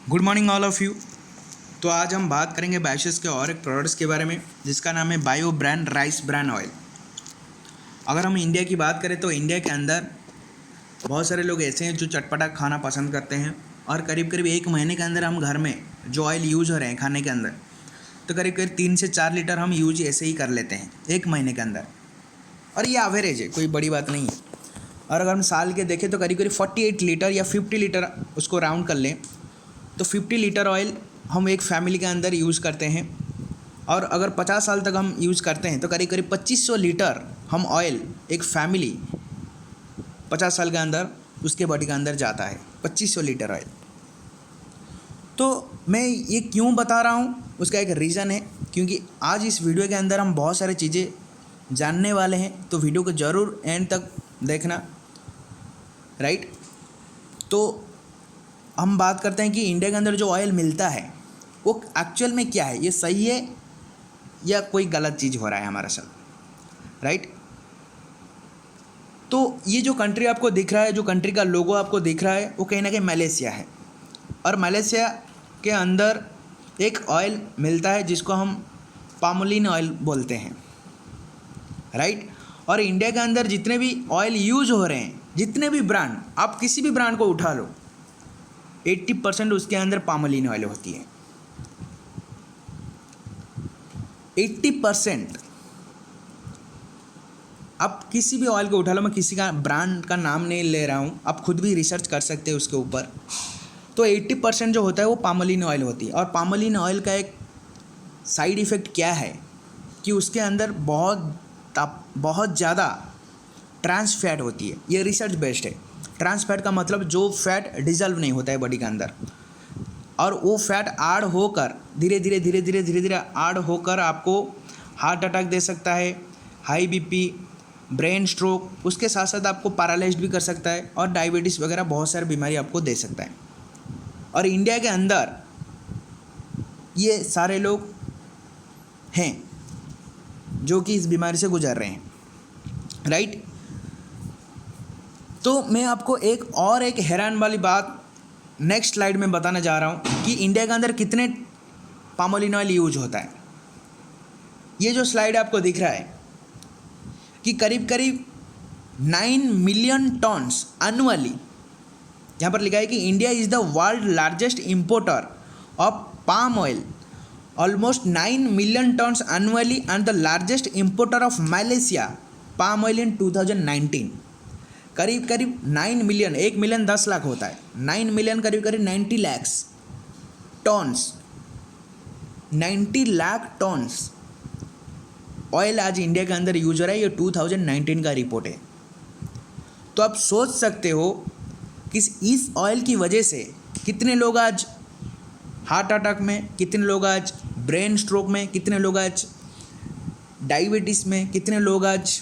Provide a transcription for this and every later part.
Good morning all of you. तो आज हम बात करेंगे बायोसिस के और एक प्रोडक्ट्स के बारे में जिसका नाम है bio brand rice bran oil. अगर हम इंडिया की बात करें तो इंडिया के अंदर बहुत सारे लोग ऐसे हैं जो चटपटा खाना पसंद करते हैं और करीब करीब एक महीने के अंदर हम घर में जो ऑयल यूज़ हो रहे हैं खाने के अंदर तो करीब करीब 3 से 4 लीटर हम यूज ऐसे ही कर लेते हैं एक महीने के अंदर, और ये एवरेज है, कोई बड़ी बात नहीं है। और अगर हम साल के देखें तो करीब करीब 48 लीटर या 50 लीटर उसको राउंड कर लें तो 50 लीटर ऑयल हम एक फैमिली के अंदर यूज़ करते हैं। और अगर 50 साल तक हम यूज़ करते हैं तो करीब करीब 2500 लीटर हम ऑयल एक फैमिली 50 साल के अंदर उसके बॉडी के अंदर जाता है, 2500 लीटर ऑयल। तो मैं ये क्यों बता रहा हूँ उसका एक रीज़न है, क्योंकि आज इस वीडियो के अंदर हम बहुत सारी चीज़ें जानने वाले हैं, तो वीडियो को ज़रूर एंड तक देखना, राइट। तो हम बात करते हैं कि इंडिया के अंदर जो ऑयल मिलता है वो एक्चुअल में क्या है, ये सही है या कोई गलत चीज़ हो रहा है हमारे साथ, राइट। तो ये जो कंट्री आपको दिख रहा है, जो कंट्री का लोगो आपको दिख रहा है, वो कहीं ना कहीं मलेशिया है। और मलेशिया के अंदर एक ऑयल मिलता है जिसको हम पामोलिन ऑयल बोलते हैं, राइट। और इंडिया के अंदर जितने भी ऑयल यूज हो रहे हैं, जितने भी ब्रांड, आप किसी भी ब्रांड को उठा लो, 80% उसके अंदर पामोलिन ऑयल होती है। 80%। आप किसी भी ऑयल को उठा लो, मैं किसी का ब्रांड का नाम नहीं ले रहा हूँ, आप खुद भी रिसर्च कर सकते हैं उसके ऊपर। तो 80% जो होता है वो पामोलिन ऑयल होती है। और पामोलिन ऑयल का एक साइड इफ़ेक्ट क्या है कि उसके अंदर बहुत ज़्यादा ट्रांस फैट होती है। ये रिसर्च बेस्ड है। ट्रांस फैट का मतलब जो फैट डिजल्व नहीं होता है बॉडी के अंदर, और वो फैट आड़ होकर धीरे धीरे आड़ होकर आपको हार्ट अटैक दे सकता है, हाई बीपी, ब्रेन स्ट्रोक, उसके साथ साथ आपको पैरालाइज्ड भी कर सकता है और डायबिटीज़ वगैरह बहुत सारी बीमारी आपको दे सकता है। और इंडिया के अंदर ये सारे लोग हैं जो कि इस बीमारी से गुजर रहे हैं, राइट। तो मैं आपको एक हैरान वाली बात नेक्स्ट स्लाइड में बताने जा रहा हूँ कि इंडिया के अंदर कितने पामोलिन ऑयल यूज होता है। ये जो स्लाइड आपको दिख रहा है कि करीब करीब 9 मिलियन टन्स एनुअली, यहाँ पर लिखा है कि India is the world largest importer of palm oil, almost 9 million turns annually, and the largest importer of Malaysia palm oil in 2019। करीब करीब 9 मिलियन, 1 मिलियन 10 लाख होता है, 9 मिलियन करीब करीब 90 lakhs tons, 90 lakh tons oil आज इंडिया के अंदर यूज हो रहा है। ये 2019 का रिपोर्ट है। तो आप सोच सकते हो कि इस ऑयल की वजह से कितने लोग आज हार्ट अटैक में, कितने लोग आज ब्रेन स्ट्रोक में, कितने लोग आज डायबिटीज़ में, कितने लोग आज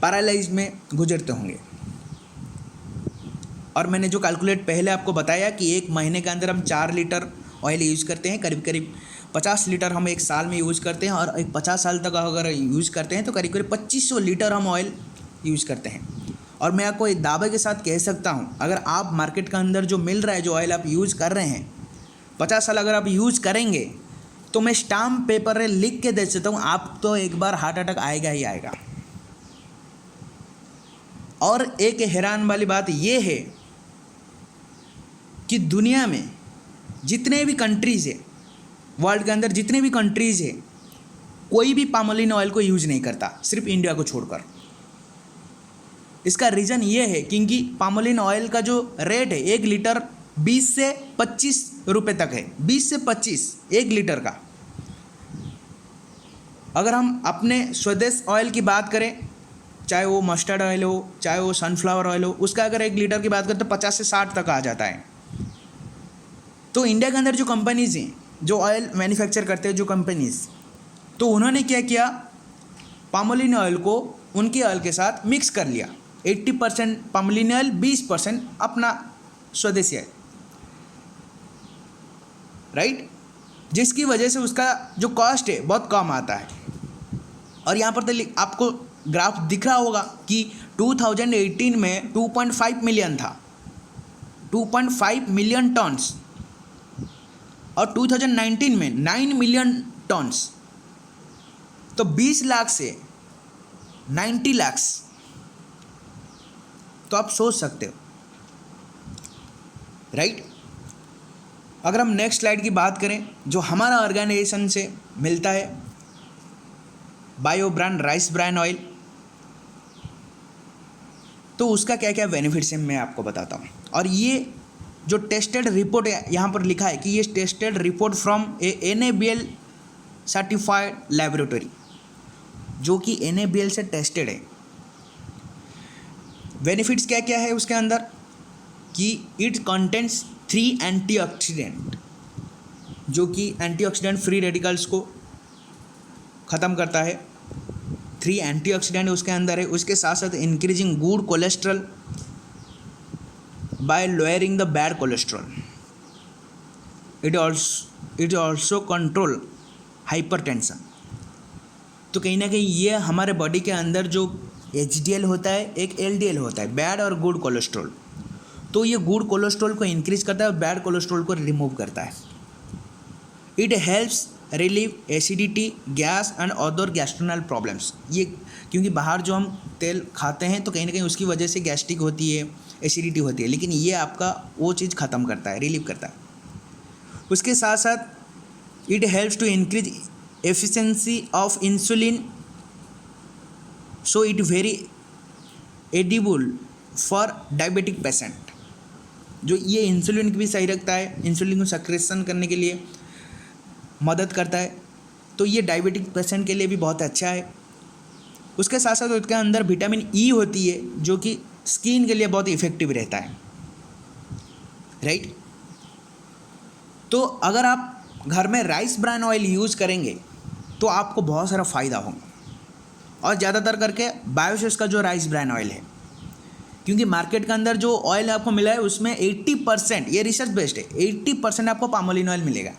पैरालाइज में गुजरते होंगे। और मैंने जो कैलकुलेट पहले आपको बताया कि एक महीने के अंदर हम 4 लीटर ऑयल यूज़ करते हैं, करीब करीब 50 लीटर हम एक साल में यूज़ करते हैं, और 50 साल तक अगर यूज़ करते हैं तो करीब करीब 2500 लीटर हम ऑयल यूज़ करते हैं। और मैं आपको एक दावे के साथ कह सकता हूँ, अगर आप मार्केट के अंदर जो मिल रहा है, जो ऑयल आप यूज़ कर रहे हैं, 50 साल अगर आप यूज़ करेंगे तो मैं स्टाम्प पेपर में लिख के दे सकता हूँ, आप तो एक बार हार्ट अटैक आएगा ही आएगा। और एक हैरान वाली बात ये है कि दुनिया में जितने भी कंट्रीज़ है, वर्ल्ड के अंदर जितने भी कंट्रीज़ है, कोई भी पामोलिन ऑयल को यूज नहीं करता, सिर्फ इंडिया को छोड़कर। इसका रीज़न ये है क्योंकि पामोलिन ऑयल का जो रेट है 1 लीटर 20 से 25 रुपये तक है, 20 से 25 1 लीटर का। अगर हम अपने स्वदेश ऑयल की बात करें, चाहे वो मस्टर्ड ऑयल हो, चाहे वो सनफ्लावर ऑयल हो, उसका अगर 1 लीटर की बात करें तो 50 से 60 तक आ जाता है। तो इंडिया के अंदर जो कंपनीज़ हैं, जो ऑयल मैन्युफैक्चर करते हैं, जो कंपनीज़, तो उन्होंने क्या किया, पामोलिन ऑयल को उनके ऑयल के साथ मिक्स कर लिया। 80% पामोलिन ऑयल, 20% अपना स्वदेशी है, राइट। जिसकी वजह से उसका जो कॉस्ट है बहुत कम आता है। और यहाँ पर तो आपको ग्राफ दिख रहा होगा कि 2018 में 2.5 मिलियन था, 2.5 मिलियन टन्स और 2019 में 9 मिलियन टन्स। तो 20 लाख से 90 लाख, तो आप सोच सकते हो, राइट। अगर हम नेक्स्ट स्लाइड की बात करें, जो हमारा ऑर्गेनाइजेशन से मिलता है bio brand rice bran oil, तो उसका क्या क्या बेनिफिट्स हैं मैं आपको बताता हूँ। और ये जो टेस्टेड रिपोर्ट यहाँ पर लिखा है कि ये tested report from A NABL certified laboratory, जो कि NABL से टेस्टेड है। बेनिफिट्स क्या क्या है उसके अंदर कि इट कंटेंट्स 3 एंटीऑक्सीडेंट, जो कि एंटीऑक्सीडेंट फ्री रेडिकल्स को ख़त्म करता है। 3 एंटीऑक्सीडेंट उसके अंदर है। उसके साथ साथ increasing good cholesterol bye lowering the bad cholesterol. It also control hypertension. तो कहीं ना कहीं ये हमारे बॉडी के अंदर जो HDL होता है, एक LDL होता है, बैड और गुड कोलेस्ट्रॉल। तो ये गुड कोलेस्ट्रॉल को इंक्रीज करता है और बैड कोलेस्ट्रॉल को रिमूव करता है। It helps relieve acidity, gas and other gastrointestinal problems. ये क्योंकि बाहर जो हम तेल खाते हैं तो कहीं ना कहीं उसकी वजह से गैस्ट्रिक होती है, एसिडिटी होती है, लेकिन ये आपका वो चीज़ ख़त्म करता है, रिलीव करता है। उसके साथ साथ it helps to increase efficiency of insulin, so it very edible for diabetic patient. जो ये इंसुलिन की भी सही रखता है, इंसुलिन को सक्रेशन करने के लिए मदद करता है। तो ये डायबिटिक पेशेंट के लिए भी बहुत अच्छा है। उसके साथ साथ उसके अंदर विटामिन E होती है, जो कि स्किन के लिए बहुत इफ़ेक्टिव रहता है, राइट। तो अगर आप घर में राइस ब्रान ऑयल यूज़ करेंगे तो आपको बहुत सारा फ़ायदा होगा, और ज़्यादातर करके बायोसेस का जो राइस ब्रान ऑयल है, क्योंकि मार्केट के अंदर जो ऑयल आपको मिला है उसमें 80%, ये रिसर्च बेस्ड है, 80% आपको पामोलिन ऑयल मिलेगा।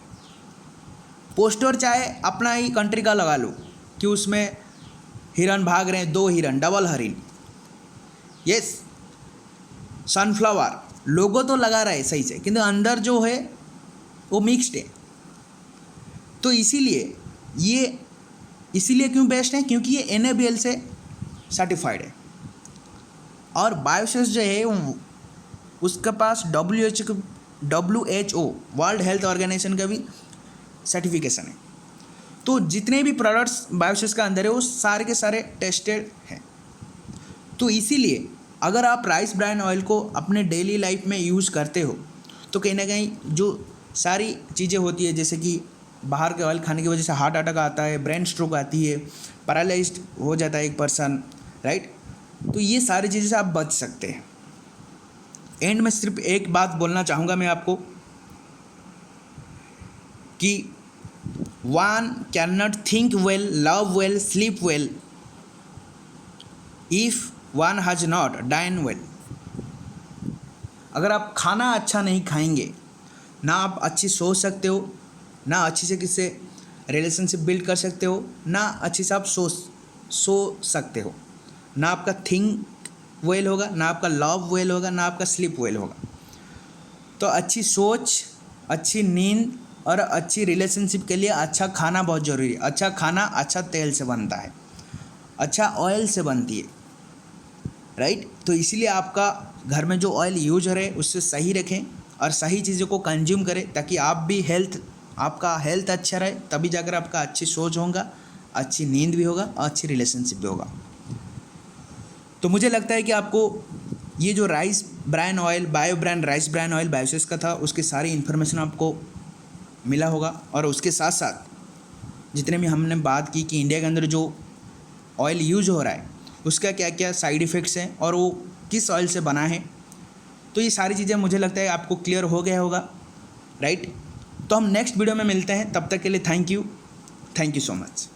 पोस्टर चाहे अपना ही कंट्री का लगा लो कि उसमें हिरन भाग रहे हैं, 2 हिरन, डबल हरिन, यस, सनफ्लावर, लोगो तो लगा रहा है सही से, किंतु अंदर जो है वो मिक्स्ड है। तो इसीलिए क्यों बेस्ट है, क्योंकि ये NABL से सर्टिफाइड है। और बायोसेस जो है उसके पास WHO वर्ल्ड हेल्थ ऑर्गेनाइजेशन का भी सर्टिफिकेशन है। तो जितने भी प्रोडक्ट्स बायोसेस का अंदर है वो सारे के सारे टेस्टेड हैं। तो इसीलिए अगर आप राइस ब्रान ऑयल को अपने डेली लाइफ में यूज़ करते हो तो कहीं ना कहीं जो सारी चीज़ें होती है, जैसे कि बाहर के ऑयल खाने की वजह से हार्ट अटैक आता है, ब्रेन स्ट्रोक आती है, पैरालाइज्ड हो जाता है एक पर्सन, राइट। तो ये सारी चीज़ें से आप बच सकते हैं। एंड में सिर्फ एक बात बोलना चाहूँगा मैं आपको कि one cannot think well, love well, sleep well if one has not dine well. अगर आप खाना अच्छा नहीं खाएंगे, ना आप अच्छी सोच सकते हो, ना अच्छी से किससे रिलेशनशिप बिल्ड कर सकते हो, ना अच्छी से आप सो सकते हो, ना आपका थिंक वेल होगा, ना आपका लव वेल होगा, ना आपका स्लीप वेल होगा। तो अच्छी सोच, अच्छी नींद और अच्छी रिलेशनशिप के लिए अच्छा खाना बहुत ज़रूरी है। अच्छा खाना अच्छा तेल से बनता है, अच्छा ऑयल से बनती है, राइट। तो इसीलिए आपका घर में जो ऑयल यूज हो रहे हैं उससे सही रखें और सही चीज़ों को कंज्यूम करें, ताकि आप भी आपका हेल्थ अच्छा रहे, तभी जाकर आपका अच्छी सोच होगा, अच्छी नींद भी होगा और अच्छी रिलेशनशिप भी होगा। तो मुझे लगता है कि आपको ये जो rice bran oil, bio brand rice bran oil बायोसेस का था, उसकी सारी इन्फॉर्मेशन आपको मिला होगा। और उसके साथ साथ जितने भी हमने बात की कि इंडिया के अंदर जो ऑयल यूज हो रहा है उसका क्या क्या साइड इफ़ेक्ट्स हैं और वो किस ऑयल से बना है, तो ये सारी चीज़ें मुझे लगता है आपको क्लियर हो गया होगा, राइट। तो हम नेक्स्ट वीडियो में मिलते हैं, तब तक के लिए थैंक यू सो मच।